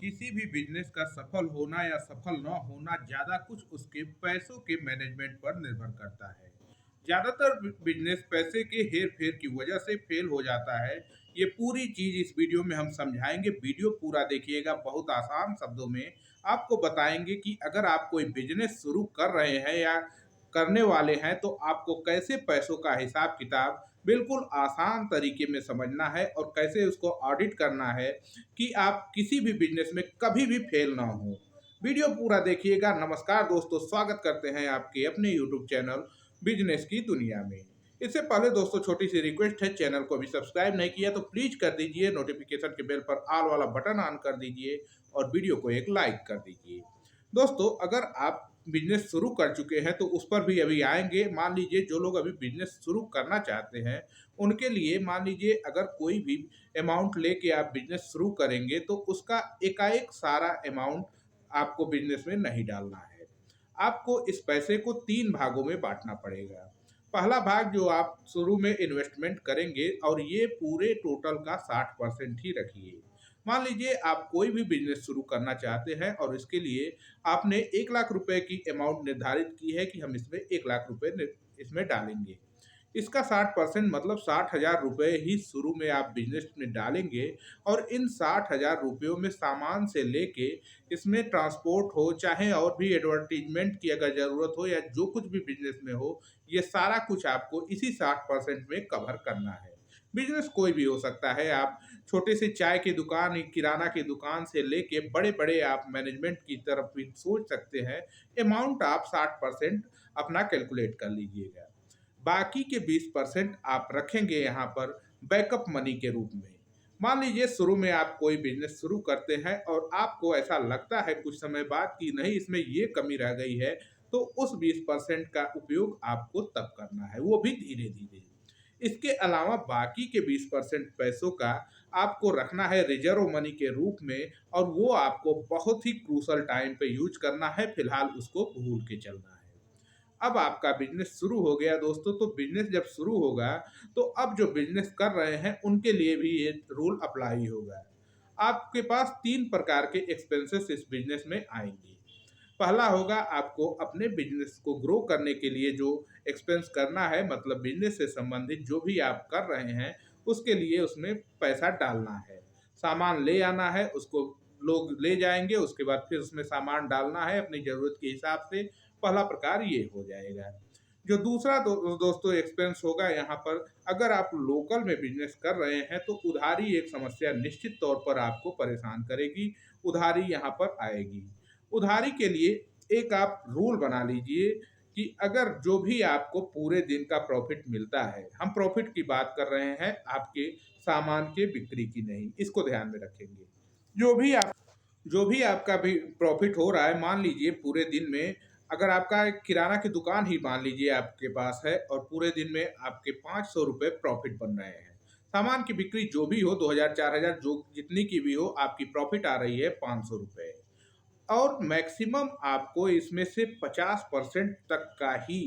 किसी भी बिजनेस का सफल होना या सफल ना होना ज़्यादा कुछ उसके पैसों के मैनेजमेंट पर निर्भर करता है। ज़्यादातर बिजनेस पैसे के हेर फेर की वजह से फेल हो जाता है। ये पूरी चीज़ इस वीडियो में हम समझाएंगे। वीडियो पूरा देखिएगा। बहुत आसान शब्दों में आपको बताएंगे कि अगर आप कोई बिजनेस शुरू कर रहे हैं या करने वाले हैं तो आपको कैसे पैसों का हिसाब किताब बिल्कुल आसान तरीके में समझना है और कैसे उसको ऑडिट करना है कि आप किसी भी बिजनेस में कभी भी फेल ना हो। वीडियो पूरा देखिएगा। नमस्कार दोस्तों, स्वागत करते हैं आपके अपने यूट्यूब चैनल बिजनेस की दुनिया में। इससे पहले दोस्तों छोटी सी रिक्वेस्ट है, चैनल को अभी सब्सक्राइब नहीं किया तो प्लीज कर दीजिए, नोटिफिकेशन के बेल पर ऑल वाला बटन ऑन कर दीजिए और वीडियो को एक लाइक कर दीजिए। दोस्तों अगर आप बिजनेस शुरू कर चुके हैं तो उस पर भी अभी आएंगे। मान लीजिए जो लोग अभी बिजनेस शुरू करना चाहते हैं उनके लिए मान लीजिए अगर कोई भी अमाउंट लेके आप बिजनेस शुरू करेंगे तो उसका एकाएक सारा अमाउंट आपको बिजनेस में नहीं डालना है। आपको इस पैसे को तीन भागों में बांटना पड़ेगा। पहला भाग जो आप शुरू में इन्वेस्टमेंट करेंगे और ये पूरे टोटल का 60% ही रखिए। मान लीजिए आप कोई भी बिजनेस शुरू करना चाहते हैं और इसके लिए आपने 1 लाख रुपए की अमाउंट निर्धारित की है कि हम इसमें 1 लाख रुपए इसमें डालेंगे। इसका 60% मतलब 60,000 रुपये ही शुरू में आप बिजनेस में डालेंगे और इन 60,000 रुपयों में सामान से लेके इसमें ट्रांसपोर्ट हो चाहे और भी एडवर्टीजमेंट की अगर ज़रूरत हो या जो कुछ भी बिजनेस में हो, ये सारा कुछ आपको इसी 60% में कवर करना है। बिजनेस कोई भी हो सकता है। आप छोटे से चाय की दुकान, किराना की दुकान से लेके बड़े बड़े आप मैनेजमेंट की तरफ भी सोच सकते हैं। अमाउंट आप 60% अपना कैलकुलेट कर लीजिएगा। बाकी के 20% आप रखेंगे यहाँ पर बैकअप मनी के रूप में। मान लीजिए शुरू में आप कोई बिजनेस शुरू करते हैं और आपको ऐसा लगता है कुछ समय बाद कि नहीं इसमें ये कमी रह गई है, तो उस 20% का उपयोग आपको तब करना है, वो भी धीरे धीरे। इसके अलावा बाकी के 20% पैसों का आपको रखना है रिजर्व मनी के रूप में और वो आपको बहुत ही क्रूशल टाइम पे यूज करना है। फिलहाल उसको भूल के चलना है। अब आपका बिजनेस शुरू हो गया दोस्तों, तो बिजनेस जब शुरू होगा तो अब जो बिजनेस कर रहे हैं उनके लिए भी ये रूल अप्लाई होगा। आपके पास तीन प्रकार के एक्सपेंसेस इस बिजनेस में आएंगे। पहला होगा आपको अपने बिजनेस को ग्रो करने के लिए जो एक्सपेंस करना है, मतलब बिजनेस से संबंधित जो भी आप कर रहे हैं उसके लिए उसमें पैसा डालना है। सामान ले आना है, उसको लोग ले जाएंगे, उसके बाद फिर उसमें सामान डालना है अपनी ज़रूरत के हिसाब से। पहला प्रकार ये हो जाएगा। जो दूसरा दोस्तों एक्सपेंस होगा यहाँ पर, अगर आप लोकल में बिजनेस कर रहे हैं तो उधारी एक समस्या निश्चित तौर पर आपको परेशान करेगी। उधारी यहाँ पर आएगी। उधारी के लिए एक आप रूल बना लीजिए कि अगर जो भी आपको पूरे दिन का प्रॉफिट मिलता है, हम प्रॉफिट की बात कर रहे हैं आपके सामान के बिक्री की नहीं, इसको ध्यान में रखेंगे। जो भी आप जो भी आपका भी प्रॉफिट हो रहा है, मान लीजिए पूरे दिन में अगर आपका एक किराना की दुकान ही मान लीजिए आपके पास है और पूरे दिन में आपके 500 रुपये प्रॉफिट बन रहे हैं। सामान की बिक्री जो भी हो, 2,000 4,000 जो जितनी की भी हो, आपकी प्रॉफिट आ रही है 500 रुपये। और मैक्सिमम आपको इसमें से 50% तक का ही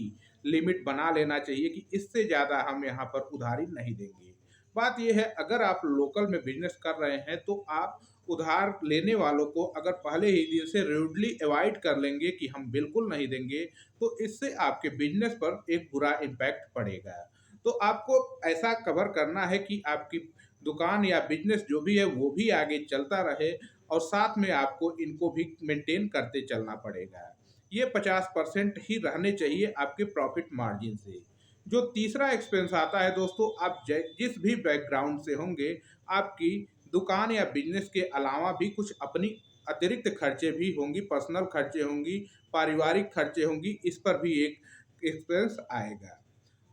लिमिट बना लेना चाहिए कि इससे ज़्यादा हम यहाँ पर उधारी नहीं देंगे। बात यह है, अगर आप लोकल में बिजनेस कर रहे हैं तो आप उधार लेने वालों को अगर पहले ही दिन से रूडली अवॉइड कर लेंगे कि हम बिल्कुल नहीं देंगे, तो इससे आपके बिजनेस पर एक बुरा इम्पैक्ट पड़ेगा। तो आपको ऐसा कवर करना है कि आपकी दुकान या बिजनेस जो भी है वो भी आगे चलता रहे और साथ में आपको इनको भी मेंटेन करते चलना पड़ेगा। ये 50% ही रहने चाहिए आपके प्रॉफिट मार्जिन से। जो तीसरा एक्सपेंस आता है दोस्तों, आप जिस भी बैकग्राउंड से होंगे, आपकी दुकान या बिजनेस के अलावा भी कुछ अपनी अतिरिक्त खर्चे भी होंगी, पर्सनल खर्चे होंगी, पारिवारिक खर्चे होंगी, इस पर भी एक एक्सपेंस आएगा।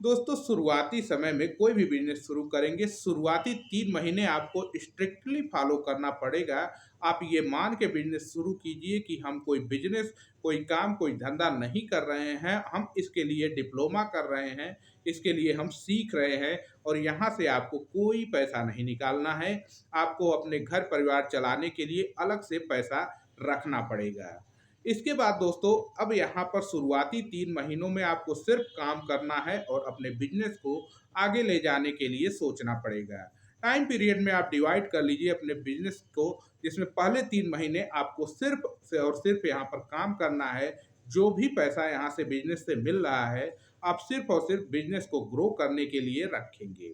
दोस्तों शुरुआती समय में कोई भी बिजनेस शुरू करेंगे, शुरुआती 3 महीने आपको स्ट्रिक्टली फॉलो करना पड़ेगा। आप ये मान के बिजनेस शुरू कीजिए कि हम कोई बिजनेस, कोई काम, कोई धंधा नहीं कर रहे हैं, हम इसके लिए डिप्लोमा कर रहे हैं, इसके लिए हम सीख रहे हैं और यहाँ से आपको कोई पैसा नहीं निकालना है। आपको अपने घर परिवार चलाने के लिए अलग से पैसा रखना पड़ेगा। इसके बाद दोस्तों अब यहाँ पर शुरुआती 3 महीनों में आपको सिर्फ काम करना है और अपने बिजनेस को आगे ले जाने के लिए सोचना पड़ेगा। टाइम पीरियड में आप डिवाइड कर लीजिए अपने बिजनेस को, जिसमें पहले 3 महीने आपको सिर्फ से और सिर्फ यहाँ पर काम करना है। जो भी पैसा यहाँ से बिजनेस से मिल रहा है, आप सिर्फ और सिर्फ बिजनेस को ग्रो करने के लिए रखेंगे।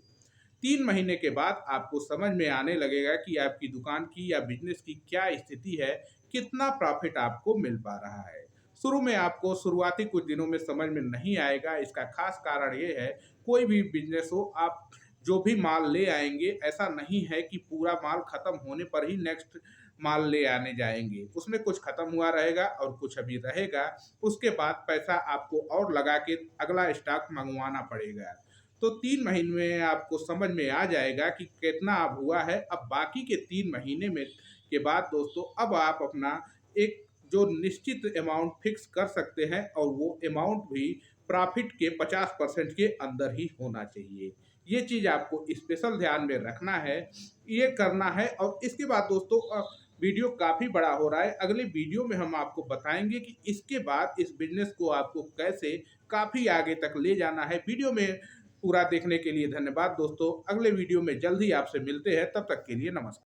3 महीने के बाद आपको समझ में आने लगेगा कि आपकी दुकान की या बिजनेस की क्या स्थिति है, कितना प्रॉफिट आपको मिल पा रहा है। शुरू में आपको शुरुआती कुछ दिनों में समझ में नहीं आएगा, इसका खास कारण ये है, कोई भी बिजनेस हो, आप जो भी माल ले आएँगे, ऐसा नहीं है कि पूरा माल खत्म होने पर ही नेक्स्ट माल ले आने जाएँगे। उसमें कुछ खत्म हुआ रहेगा और कुछ अभी रहेगा, उसके बाद पैसा आपको और लगा के अगला स्टॉक मँगवाना पड़ेगा। तो 3 महीने में आपको समझ में आ जाएगा कि कितना अब हुआ है। अब बाकी के 3 महीने में के बाद दोस्तों, अब आप अपना एक जो निश्चित अमाउंट फिक्स कर सकते हैं, और वो अमाउंट भी प्रॉफिट के 50% के अंदर ही होना चाहिए। ये चीज़ आपको स्पेशल ध्यान में रखना है, ये करना है। और इसके बाद दोस्तों, वीडियो काफ़ी बड़ा हो रहा है। अगले वीडियो में हम आपको बताएँगे कि इसके बाद इस बिज़नेस को आपको कैसे काफ़ी आगे तक ले जाना है। वीडियो में पूरा देखने के लिए धन्यवाद दोस्तों। अगले वीडियो में जल्द ही आपसे मिलते हैं, तब तक के लिए नमस्कार।